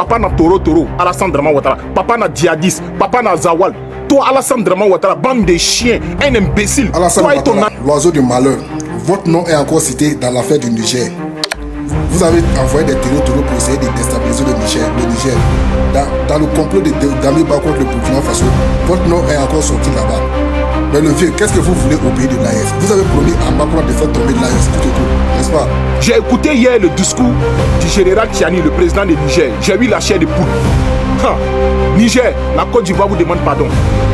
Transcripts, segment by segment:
papa na Toro, Alassane Draman Ouattara, papa na Djihadis, papa na Zawal. Toi, Alassane Draman Ouattara, bande de chiens, un imbécile. Alassane Ouattara, l'oiseau du malheur. Votre nom est encore cité dans l'affaire du Niger. Vous avez envoyé des terroristes pour essayer de déstabiliser le Niger. Dans le complot d'Amiba contre le Burkina Faso, votre nom est encore sorti là-bas. Mais le vieux, qu'est-ce que vous voulez au pays de l'AES? Vous avez promis à Macron de faire tomber l'AES, n'est-ce pas? J'ai écouté hier le discours du général Tiani, le président du Niger. J'ai vu la chair de poule. Niger, la Côte d'Ivoire vous demande pardon.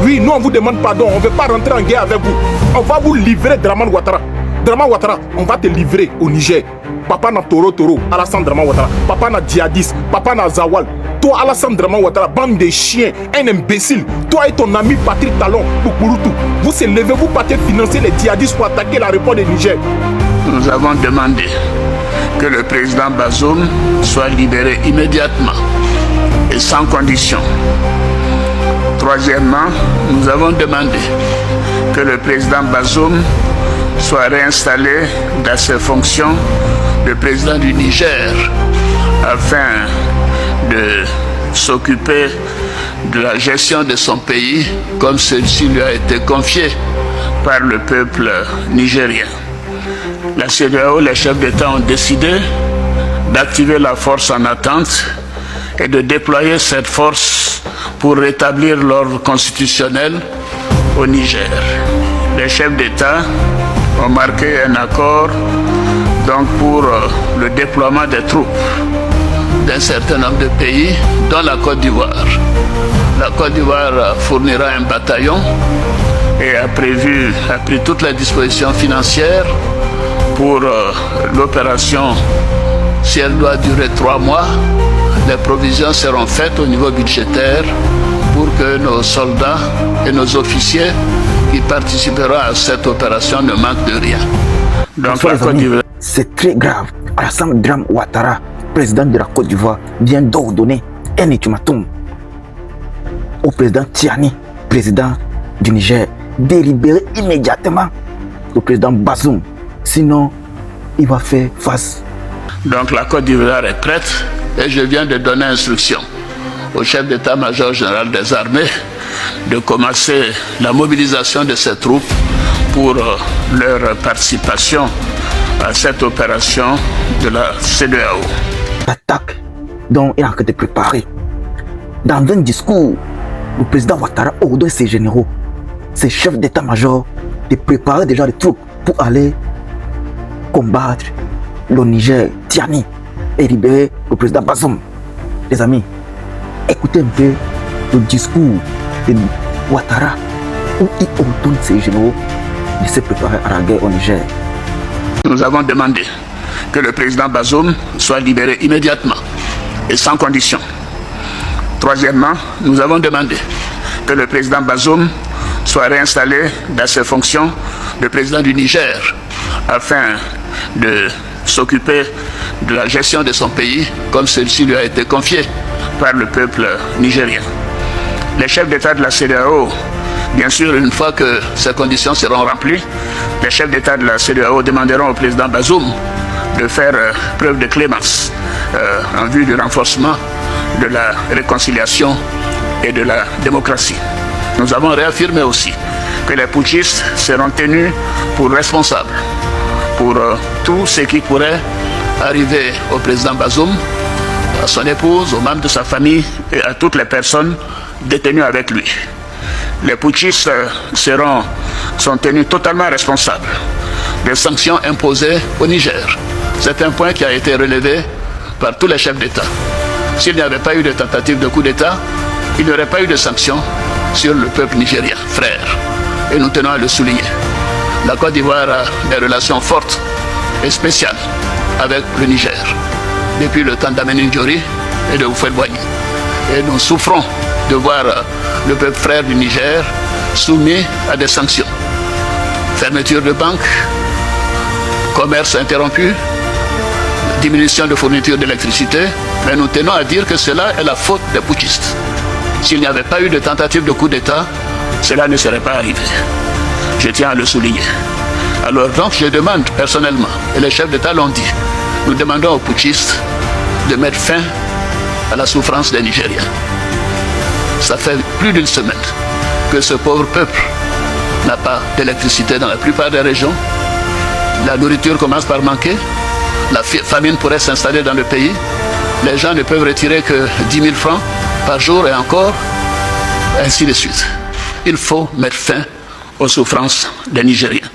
Oui, nous on vous demande pardon. On ne veut pas rentrer en guerre avec vous. On va vous livrer Draman Ouattara. Draman Ouattara, on va te livrer au Niger. Papa na Toro, Alassane Draman Ouattara, papa na Djihadis, papa na Zawal. Toi, Alassane Draman Ouattara, bande de chiens, un imbécile. Toi et ton ami Patrick Talon, Bukurutu, vous se levez, vous partez financer les djihadistes pour attaquer l'aéroport de Niger. Nous avons demandé que le président Bazoum soit libéré immédiatement et sans condition. Troisièmement, nous avons demandé que le président Bazoum soit réinstallé dans ses fonctions de président du Niger afin de s'occuper de la gestion de son pays comme celle-ci lui a été confiée par le peuple nigérien. La CEDEAO, les chefs d'État ont décidé d'activer la force en attente et de déployer cette force pour rétablir l'ordre constitutionnel au Niger. Les chefs d'État ont marqué un accord donc pour le déploiement des troupes d'un certain nombre de pays, dont la Côte d'Ivoire. La Côte d'Ivoire fournira un bataillon et a pris toutes les dispositions financières pour l'opération. Si elle doit durer 3 mois, les provisions seront faites au niveau budgétaire pour que nos soldats et nos officiers qui participeront à cette opération ne manquent de rien. Donc la Côte d'Ivoire... C'est très grave. Alassane Draman Ouattara, président de la Côte d'Ivoire, vient d'ordonner un ultimatum au président Tiani, président du Niger, de libérer immédiatement le président Bazoum. Sinon, il va faire face. Donc la Côte d'Ivoire est prête et je viens de donner instruction au chef d'état-major général des armées de commencer la mobilisation de ces troupes pour leur participation à cette opération de la CEDEAO. L'attaque dont il est en train de préparer. Dans un discours, le président Ouattara ordonne ses généraux, ses chefs d'état-major, de préparer déjà les troupes pour aller combattre le Niger, Tiani, et libérer le président Bazoum. Les amis, écoutez un peu le discours de Ouattara où il ordonne ses généraux de se préparer à la guerre au Niger. Nous avons demandé que le président Bazoum soit libéré immédiatement et sans condition. Troisièmement, nous avons demandé que le président Bazoum soit réinstallé dans ses fonctions de président du Niger afin de s'occuper de la gestion de son pays comme celle-ci lui a été confiée par le peuple nigérien. Les chefs d'État de la CEDEAO, bien sûr, une fois que ces conditions seront remplies, les chefs d'État de la CEDEAO demanderont au président Bazoum de faire preuve de clémence en vue du renforcement de la réconciliation et de la démocratie. Nous avons réaffirmé aussi que les putschistes seront tenus pour responsables pour tout ce qui pourrait arriver au président Bazoum, à son épouse, aux membres de sa famille et à toutes les personnes détenues avec lui. Les putschistes sont tenus totalement responsables des sanctions imposées au Niger. C'est un point qui a été relevé par tous les chefs d'État. S'il n'y avait pas eu de tentative de coup d'État, il n'y aurait pas eu de sanctions sur le peuple nigérien, frère. Et nous tenons à le souligner. La Côte d'Ivoire a des relations fortes et spéciales avec le Niger depuis le temps d'Aménine Diori et de Houphouët-Boigny. Et nous souffrons de voir le peuple frère du Niger soumis à des sanctions. Fermeture de banques, commerce interrompu, diminution de fourniture d'électricité, mais nous tenons à dire que cela est la faute des putschistes. S'il n'y avait pas eu de tentative de coup d'État, cela ne serait pas arrivé. Je tiens à le souligner. Alors donc je demande personnellement, et les chefs d'État l'ont dit, nous demandons aux putschistes de mettre fin à la souffrance des Nigériens. Ça fait plus d'une semaine que ce pauvre peuple n'a pas d'électricité dans la plupart des régions. La nourriture commence par manquer. La famine pourrait s'installer dans le pays. Les gens ne peuvent retirer que 10 000 francs par jour et encore, ainsi de suite. Il faut mettre fin aux souffrances des Nigériens.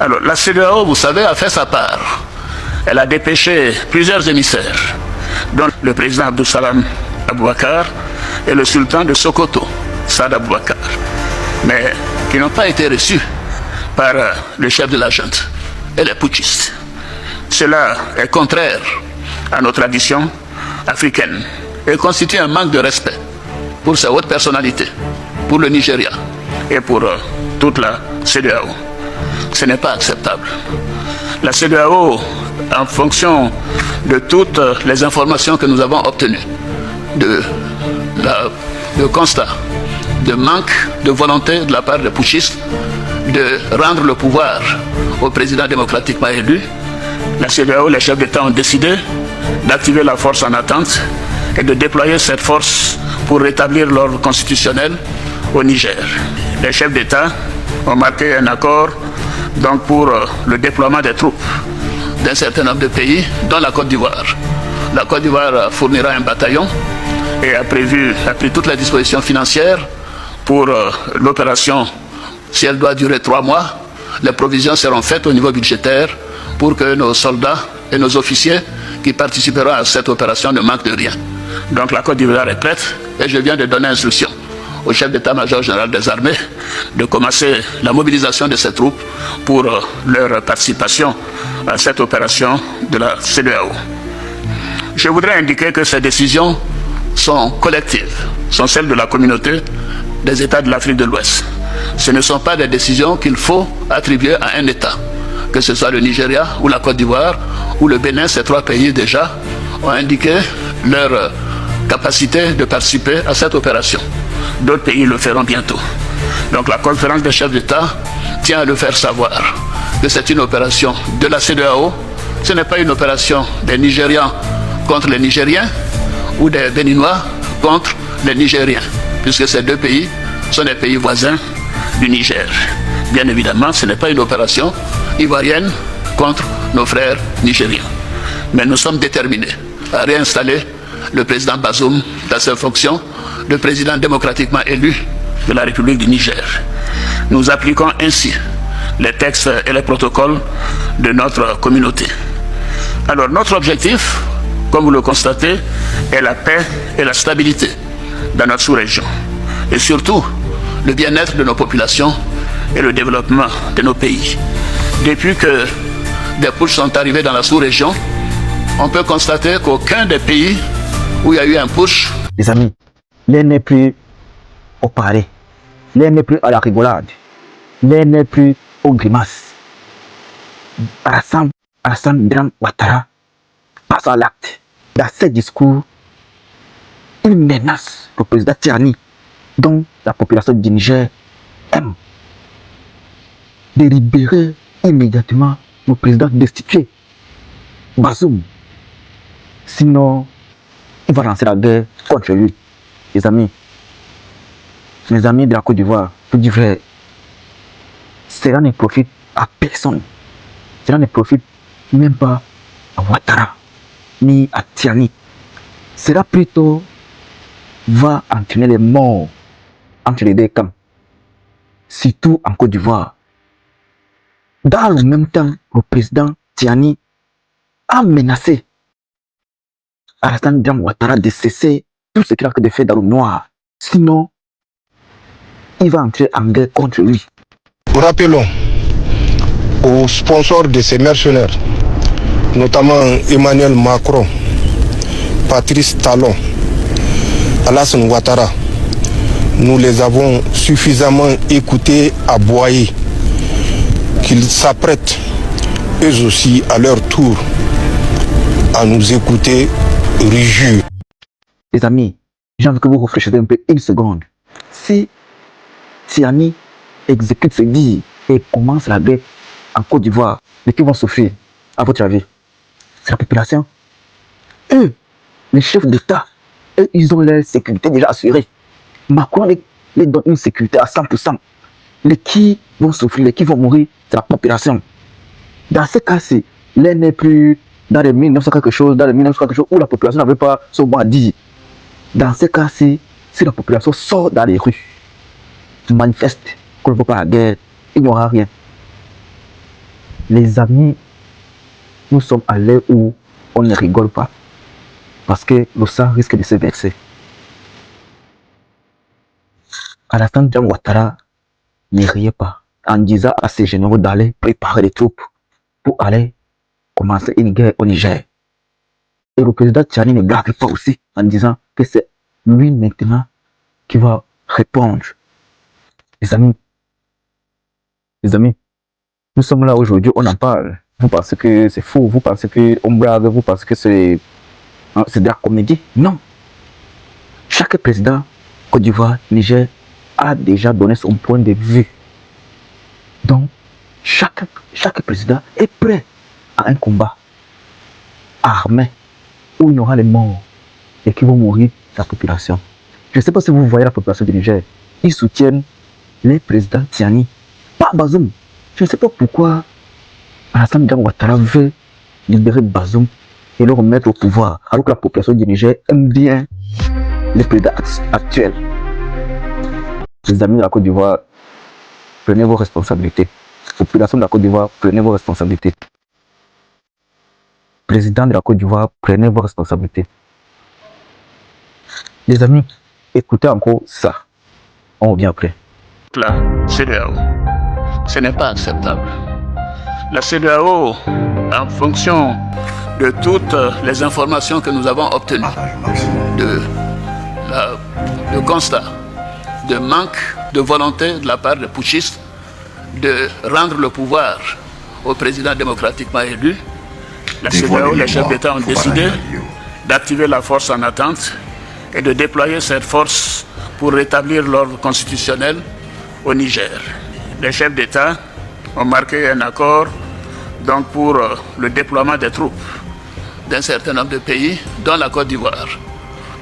Alors, la CEDEAO, vous savez, a fait sa part. Elle a dépêché plusieurs émissaires, dont le président Abdou Salam Aboubakar et le sultan de Sokoto, Saad Aboubakar, mais qui n'ont pas été reçus par le chef de la junte et les putschistes. Cela est contraire à nos traditions africaines et constitue un manque de respect pour ces hautes personnalités, pour le Nigeria et pour toute la CEDEAO. Ce n'est pas acceptable. La CEDEAO, en fonction de toutes les informations que nous avons obtenues, de constat de manque de volonté de la part des putschistes de rendre le pouvoir au président démocratiquement élu, la CEDEAO, les chefs d'État ont décidé d'activer la force en attente et de déployer cette force pour rétablir l'ordre constitutionnel au Niger. Les chefs d'État ont marqué un accord donc pour le déploiement des troupes d'un certain nombre de pays, dont la Côte d'Ivoire. La Côte d'Ivoire fournira un bataillon et a pris toutes les dispositions financières pour l'opération. Si elle doit durer 3 mois, les provisions seront faites au niveau budgétaire pour que nos soldats et nos officiers qui participeront à cette opération ne manquent de rien. Donc la Côte d'Ivoire est prête et je viens de donner instruction au chef d'état-major général des armées de commencer la mobilisation de ces troupes pour leur participation à cette opération de la CEDEAO. Je voudrais indiquer que ces décisions sont collectives, sont celles de la communauté des États de l'Afrique de l'Ouest. Ce ne sont pas des décisions qu'il faut attribuer à un État, que ce soit le Nigeria ou la Côte d'Ivoire ou le Bénin. Ces 3 pays déjà ont indiqué leur capacité de participer à cette opération. D'autres pays le feront bientôt. Donc la conférence des chefs d'État tient à le faire savoir que c'est une opération de la CEDEAO. Ce n'est pas une opération des Nigérians contre les Nigériens ou des Béninois contre les Nigériens, puisque ces 2 pays sont des pays voisins du Niger. Bien évidemment, ce n'est pas une opération ivoirienne contre nos frères nigériens. Mais nous sommes déterminés à réinstaller le président Bazoum dans ses fonctions de président démocratiquement élu de la République du Niger. Nous appliquons ainsi les textes et les protocoles de notre communauté. Alors notre objectif, comme vous le constatez, est la paix et la stabilité dans notre sous-région. Et surtout, le bien-être de nos populations et le développement de nos pays. Depuis que des putschs sont arrivés dans la sous-région, on peut constater qu'aucun des pays où il y a eu un putsch... Les amis, l'air n'est plus au parler, l'air n'est plus à la rigolade, l'air n'est plus aux grimaces. Alassane Dramane Ouattara passe à l'acte. Dans ses discours, il menace le président Tiani, dont la population du Niger aime, de libérer immédiatement le président destitué, Bazoum. Sinon, il va lancer la guerre contre lui. Les amis de la Côte d'Ivoire, je dis vrai, cela ne profite à personne. Cela ne profite même pas à Ouattara, ni à Tiani. Cela plutôt va entraîner les morts entre les 2 camps, surtout en Côte d'Ivoire. Dans le même temps, le président Tiani a menacé Alassane Dramane Ouattara de cesser tout ce qu'il a fait dans le noir. Sinon, il va entrer en guerre contre lui. Rappelons aux sponsors de ces mercenaires, notamment Emmanuel Macron, Patrice Talon, Alassane Ouattara, nous les avons suffisamment écoutés, aboyés, qu'ils s'apprêtent eux aussi à leur tour à nous écouter rugir. Les amis, j'ai envie que vous réfléchissiez un peu 1 seconde. Si Tiani exécute ce dires et commence la guerre en Côte d'Ivoire, de qui vont souffrir, à votre avis? C'est la population. Eux, les chefs d'État Et ils ont leur sécurité déjà assurée. Macron les donne une sécurité à 100%. Les qui vont souffrir, les qui vont mourir, c'est la population. Dans ce cas-ci, l'un n'est plus dans les 1900 quelque chose, dans les 1900 quelque chose où la population n'avait pas son mot à dire. Dans ce cas-ci, si la population sort dans les rues, manifeste, qu'on ne veut pas la guerre, il n'y aura rien. Les amis, nous sommes à l'heure où on ne rigole pas parce que le sang risque de se verser. Alassane Ouattara ne riait pas en disant à ses généraux d'aller préparer les troupes pour aller commencer une guerre au Niger. Et le président Tchani ne blague pas aussi en disant que c'est lui maintenant qui va répondre. Les amis, nous sommes là aujourd'hui, on en parle. Vous pensez que c'est faux, vous pensez qu'on blague, vous pensez que c'est de la comédie. Non. Chaque président Côte d'Ivoire, Niger, a déjà donné son point de vue. Donc, chaque président est prêt à un combat armé où il y aura les morts et qui vont mourir la population. Je ne sais pas si vous voyez la population du Niger. Ils soutiennent les présidents Tiani, pas Bazoum. Je ne sais pas pourquoi Alassane Ouattara veut libérer Bazoum et le remettre au pouvoir, alors que la population du Niger aime bien les présidents actuels. Les amis de la Côte d'Ivoire, prenez vos responsabilités. Population de la Côte d'Ivoire, prenez vos responsabilités. Président de la Côte d'Ivoire, prenez vos responsabilités. Les amis, écoutez encore ça. On revient après. La CEDEAO, ce n'est pas acceptable. La CEDEAO, en fonction de toutes les informations que nous avons obtenues, de constat, de manque de volonté de la part des putschistes de rendre le pouvoir au président démocratiquement élu, la CEDEAO, les chefs d'État ont décidé d'activer la force en attente et de déployer cette force pour rétablir l'ordre constitutionnel au Niger. Les chefs d'État ont marqué un accord donc pour le déploiement des troupes d'un certain nombre de pays, dont la Côte d'Ivoire.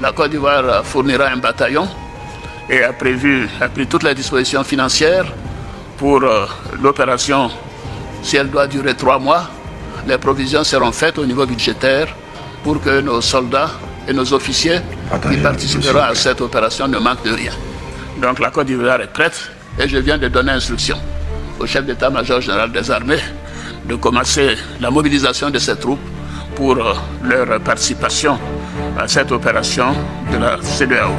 La Côte d'Ivoire fournira un bataillon et a pris toutes les dispositions financières pour l'opération. Si elle doit durer 3 mois, les provisions seront faites au niveau budgétaire pour que nos soldats et nos officiers qui participeront à cette opération ne manquent de rien. Donc la Côte d'Ivoire est prête et je viens de donner instruction au chef d'état-major général des armées de commencer la mobilisation de ces troupes pour leur participation à cette opération de la CEDEAO.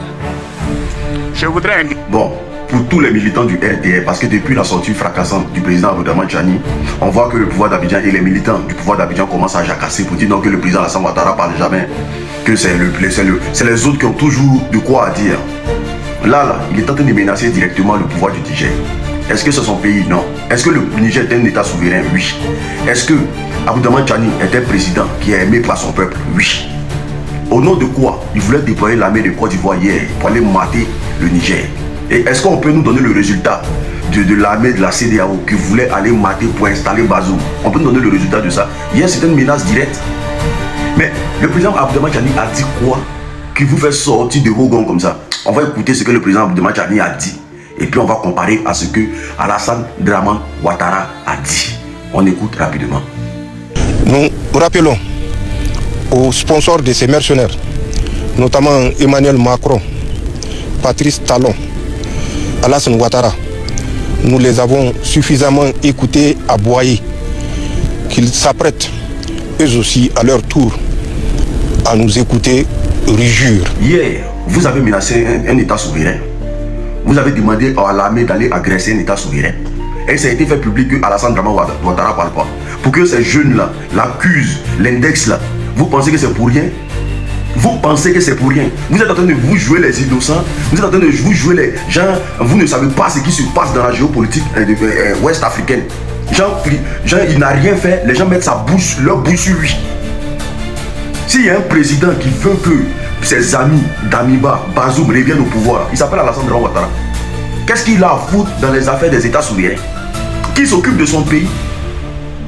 Je voudrais indiquer... Bon, pour tous les militants du RDR, parce que depuis la sortie fracassante du président Abdourahmane Tchani, on voit que le pouvoir d'Abidjan et les militants du pouvoir d'Abidjan commencent à jacasser pour dire non, que le président Alassane Ouattara parle jamais, que c'est les autres qui ont toujours de quoi à dire. Là, il est en train de menacer directement le pouvoir du Niger. Est-ce que c'est son pays? Non. Est-ce que le Niger est un État souverain? Oui. Est-ce que Abdourahmane Tchani est un président qui est aimé par son peuple? Oui. Au nom de quoi il voulait déployer l'armée de Côte d'Ivoire hier pour aller mater le Niger? Et est-ce qu'on peut nous donner le résultat de l'armée de la CEDEAO qui voulait aller mater pour installer Bazoum? On peut nous donner le résultat de ça? Hier, c'était une menace directe. Mais le président Abdourahmane Tchani a dit quoi qui vous fait sortir de vos gonds comme ça? On va écouter ce que le président Abdourahmane Tchani a dit. Et puis on va comparer à ce que Alassane Ouattara a dit. On écoute rapidement. Nous rappelons aux sponsors de ces mercenaires, notamment Emmanuel Macron, Patrice Talon, Alassane Ouattara, nous les avons suffisamment écoutés aboyer, qu'ils s'apprêtent eux aussi à leur tour à nous écouter rugir. Hier, vous avez menacé un État souverain. Vous avez demandé à l'armée d'aller agresser un État souverain. Et ça a été fait public que Alassane Ouattara parle pas. Pour que ces jeunes-là l'accusent, l'index là, vous pensez que c'est pour rien? Vous pensez que c'est pour rien? Vous êtes en train de vous jouer les innocents, vous êtes en train de vous jouer les gens, vous ne savez pas ce qui se passe dans la géopolitique ouest africaine. Jean, il n'a rien fait, les gens mettent leur bouche sur lui. S'il y a un président qui veut que ses amis d'Amiba, Bazoum reviennent au pouvoir, il s'appelle Alassane Ouattara. Qu'est-ce qu'il a à foutre dans les affaires des États souverains? Qu'il s'occupe de son pays.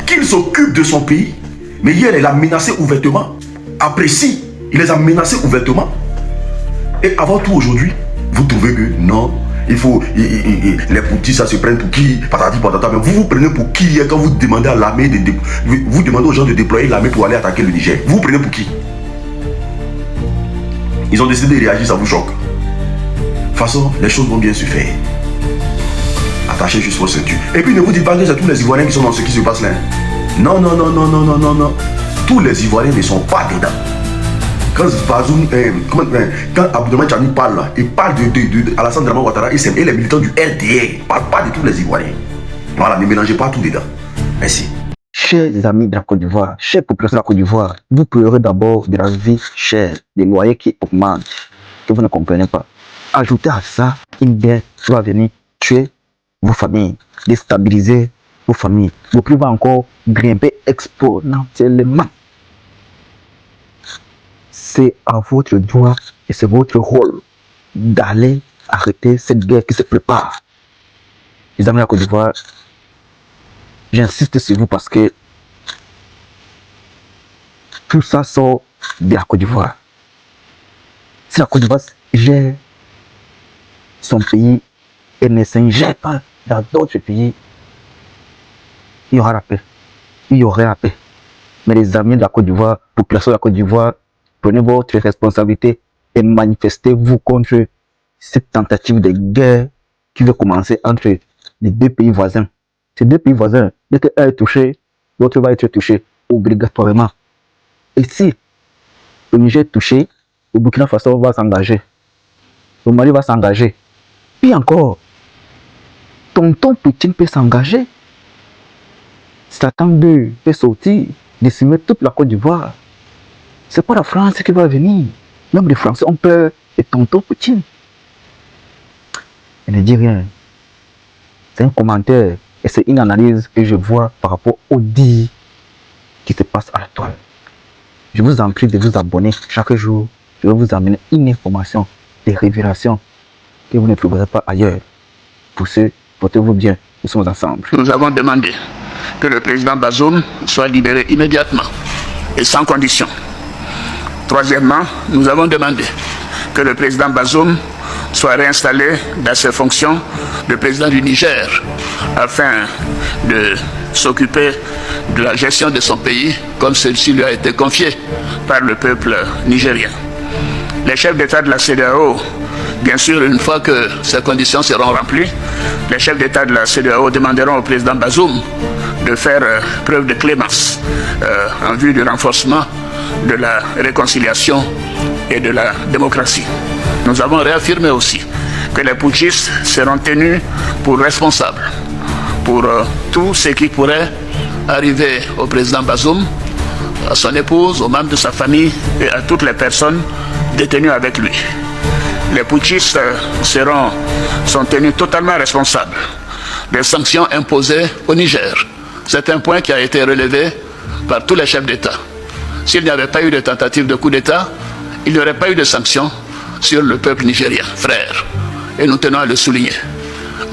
Qu'il s'occupe de son pays. Mais hier, il a menacé ouvertement. Après si, il les a menacés ouvertement. Et avant tout aujourd'hui, vous trouvez que non, il faut, les petits, ça se prennent pour qui, patati patata, mais vous prenez pour qui quand vous demandez à l'armée, vous demandez aux gens de déployer l'armée pour aller attaquer le Niger. Vous prenez pour qui? Ils ont décidé de réagir, ça vous choque. De toute façon, les choses vont bien se faire. Attachez juste vos ceintures. Et puis ne vous dites pas que c'est tous les Ivoiriens qui sont dans ce qui se passe là. Non, non, non, non, non, non, non, non. Tous les Ivoiriens ne sont pas dedans. Quand Bazoum, quand Abdourahmane Tchani parle là, il parle de Alassane Dramane Ouattara et les militants du RDR. Il ne parle pas de tous les Ivoiriens. Voilà, ne mélangez pas tout dedans. Merci. Chers amis de la Côte d'Ivoire, chers populations de la Côte d'Ivoire, vous pleurez d'abord de la vie chère, des loyers qui augmentent, que vous ne comprenez pas. Ajoutez à ça une guerre qui va venir tuer vos familles, déstabiliser vos familles. Le prix va encore grimper exponentiellement. C'est à votre droit et c'est votre rôle d'aller arrêter cette guerre qui se prépare. Les amis de la Côte d'Ivoire, j'insiste sur vous parce que tout ça sort de la Côte d'Ivoire. Si la Côte d'Ivoire gère son pays et ne s'ingère pas dans d'autres pays, il y aura la paix. Il y aurait la paix. Mais les amis de la Côte d'Ivoire, population de la Côte d'Ivoire, prenez votre responsabilité et manifestez-vous contre cette tentative de guerre qui veut commencer entre les deux pays voisins. Ces deux pays voisins, dès qu'un est touché, l'autre va être touché obligatoirement. Et si le Niger est touché, le Burkina Faso va s'engager. Le Mali va s'engager. Puis encore, tonton Poutine peut s'engager. Satan 2 peut sortir, décimer toute la Côte d'Ivoire. C'est pas la France qui va venir. Même les Français ont peur de tonton Poutine. Je ne dis rien. C'est un commentaire et c'est une analyse que je vois par rapport au dit qui se passe à la toile. Je vous en prie de vous abonner chaque jour. Je vais vous amener une information, des révélations que vous ne trouverez pas ailleurs. Pour ce, portez-vous bien. Nous sommes ensemble. Nous avons demandé que le président Bazoum soit libéré immédiatement et sans condition. Troisièmement, nous avons demandé que le président Bazoum soit réinstallé dans ses fonctions de président du Niger afin de s'occuper de la gestion de son pays comme celle-ci lui a été confiée par le peuple nigérien. Les chefs d'État de la CEDEAO, bien sûr, une fois que ces conditions seront remplies, les chefs d'État de la CEDEAO demanderont au président Bazoum de faire preuve de clémence en vue du renforcement de la réconciliation et de la démocratie. Nous avons réaffirmé aussi que les putschistes seront tenus pour responsables pour tout ce qui pourrait arriver au président Bazoum, à son épouse, aux membres de sa famille et à toutes les personnes détenues avec lui. Les putschistes sont tenus totalement responsables des sanctions imposées au Niger. C'est un point qui a été relevé par tous les chefs d'État. S'il n'y avait pas eu de tentative de coup d'État, il n'y aurait pas eu de sanctions sur le peuple nigérien, frère. Et nous tenons à le souligner.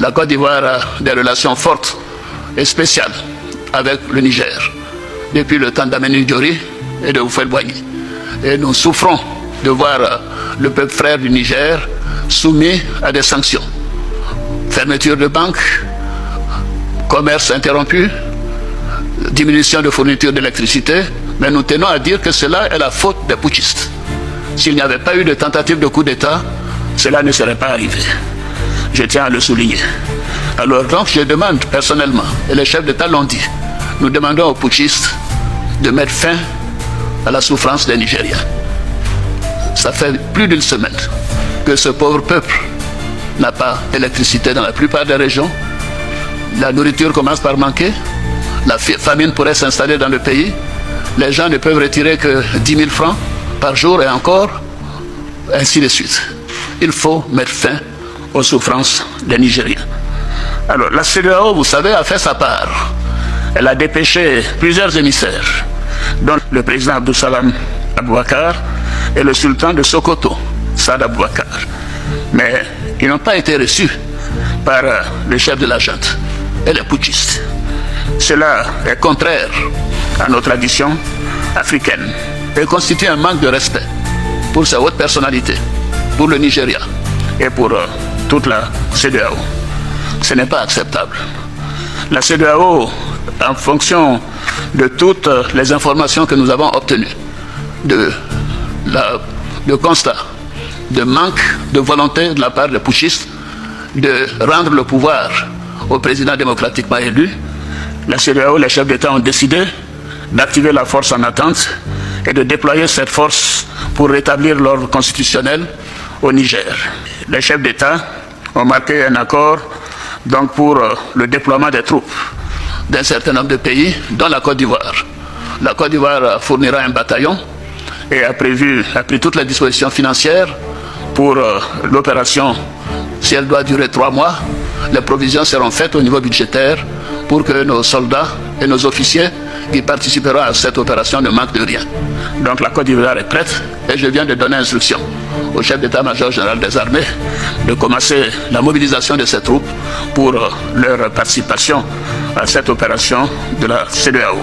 La Côte d'Ivoire a des relations fortes et spéciales avec le Niger, depuis le temps d'Ameni Diori et de Houphouët-Boigny. Et nous souffrons de voir le peuple frère du Niger soumis à des sanctions. Fermeture de banques, commerce interrompu, diminution de fourniture d'électricité, mais nous tenons à dire que cela est la faute des putschistes. S'il n'y avait pas eu de tentative de coup d'État, cela ne serait pas arrivé. Je tiens à le souligner. Alors donc je demande personnellement, et les chefs d'État l'ont dit, nous demandons aux putschistes de mettre fin à la souffrance des Nigériens. Ça fait plus d'une semaine que ce pauvre peuple n'a pas d'électricité dans la plupart des régions. La nourriture commence par manquer. La famine pourrait s'installer dans le pays. Les gens ne peuvent retirer que 10 000 francs par jour et encore, ainsi de suite. Il faut mettre fin aux souffrances des Nigériens. Alors, la CEDEAO, vous savez, a fait sa part. Elle a dépêché plusieurs émissaires, dont le président Abdou Salam Aboubakar et le sultan de Sokoto, Saad Aboubakar. Mais ils n'ont pas été reçus par le chef de la junte et les putschistes. Cela est contraire à nos traditions africaines et constitue un manque de respect pour ces hautes personnalités pour le Nigeria et pour toute la CEDEAO. Ce n'est pas acceptable. La CEDEAO, en fonction de toutes les informations que nous avons obtenues, de constat de manque de volonté de la part des putschistes de rendre le pouvoir au président démocratiquement élu, la CEDEAO, les chefs d'État ont décidé d'activer la force en attente et de déployer cette force pour rétablir l'ordre constitutionnel au Niger. Les chefs d'État ont marqué un accord donc pour le déploiement des troupes d'un certain nombre de pays, dont la Côte d'Ivoire. La Côte d'Ivoire fournira un bataillon et a pris toutes les dispositions financières pour l'opération. Si elle doit durer 3 mois, les provisions seront faites au niveau budgétaire pour que nos soldats et nos officiers qui participeront à cette opération ne manquent de rien. Donc la Côte d'Ivoire est prête et je viens de donner instruction au chef d'état-major général des armées de commencer la mobilisation de ces troupes pour leur participation à cette opération de la CEDEAO.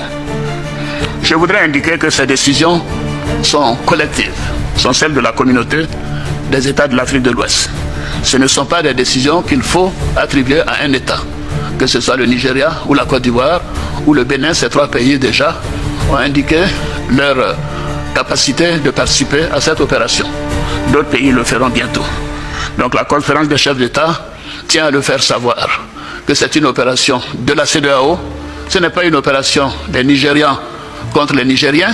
Je voudrais indiquer que ces décisions sont collectives, sont celles de la communauté des États de l'Afrique de l'Ouest. Ce ne sont pas des décisions qu'il faut attribuer à un État, que ce soit le Nigeria ou la Côte d'Ivoire ou le Bénin. Ces 3 pays déjà ont indiqué leur capacité de participer à cette opération. D'autres pays le feront bientôt. Donc la conférence des chefs d'État tient à le faire savoir que c'est une opération de la CEDEAO. Ce n'est pas une opération des Nigérians contre les Nigériens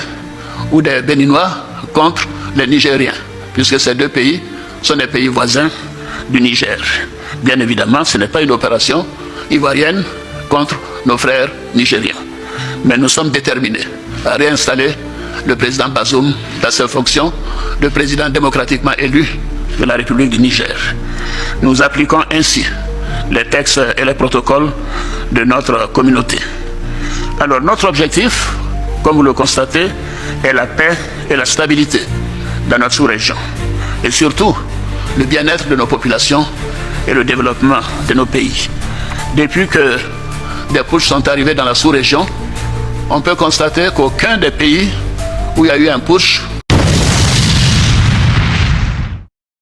ou des Béninois contre les Nigériens, puisque ces 2 pays sont des pays voisins du Niger. Bien évidemment, ce n'est pas une opération ivoirienne contre nos frères nigériens. Mais nous sommes déterminés à réinstaller le président Bazoum dans ses fonctions de président démocratiquement élu de la République du Niger. Nous appliquons ainsi les textes et les protocoles de notre communauté. Alors notre objectif, comme vous le constatez, est la paix et la stabilité dans notre sous-région. Et surtout, le bien-être de nos populations et le développement de nos pays. Depuis que des putschs sont arrivés dans la sous-région, on peut constater qu'aucun des pays où il y a eu un putsch